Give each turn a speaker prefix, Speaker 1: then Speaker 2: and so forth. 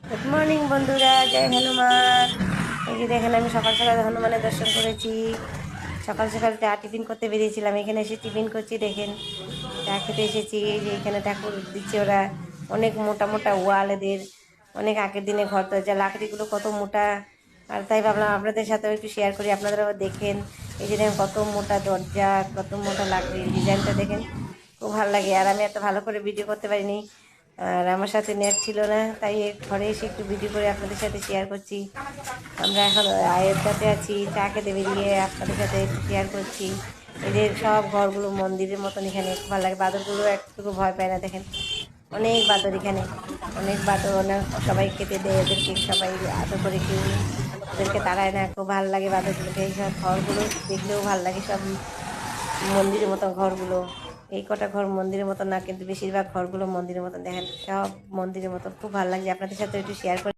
Speaker 1: Good morning বন্ধুরা, জয় হনুমান। এই যে দেখেন, আমি সকাল সকাল হনুমানের দর্শন করেছি। সকাল সকাল চা টিফিন করতে বেরিয়েছিলাম, এখানে এসে টিফিন করছি। দেখেন, চা খেতে এসেছি। এই যে এখানে ঠাকুর দিচ্ছে ওরা, অনেক মোটা মোটা ওয়াল এদের। অনেক আগের দিনে ঘর দরজা লাকড়িগুলো কত মোটা। আর তাই ভাবলাম আপনাদের সাথেও একটু শেয়ার করি, আপনারাও দেখেন। এই যে দেখেন কত মোটা দরজা, কত মোটা লাকড়ির ডিজাইনটা দেখেন, খুব ভালো লাগে। আর আমি এত ভালো করে ভিডিও করতে পারিনি, আর আমার সাথে নেট ছিল না, তাই ঘরে এসে একটু ভিডিও করে আপনাদের সাথে শেয়ার করছি। আমরা এখন আয়োধ্যাতে আছি, চা খেতে বেরিয়ে আপনাদের সাথে একটু শেয়ার করছি। এদের সব ঘরগুলো মন্দিরের মতন, এখানে খুব ভালো লাগে। বাদরগুলো একটুকু ভয় পায় না, দেখেন অনেক বাদর এখানে, অনেক বাদর। অনেক সবাই খেতে দেয় ওদেরকে, সবাই আদর করে, কেউ ওদেরকে তাড়ায় না, খুব ভালো লাগে বাদরগুলোকে। এই সব ঘরগুলো দেখলেও ভালো লাগে, সব মন্দিরের মতন ঘরগুলো। এই কটা ঘর মন্দিরের মতন না, কিন্তু বেশিরভাগ ঘরগুলো মন্দিরের মতন, দেখেন সব মন্দিরের মতন, খুব ভালো লাগছে। আপনাদের সাথে একটু শেয়ার করে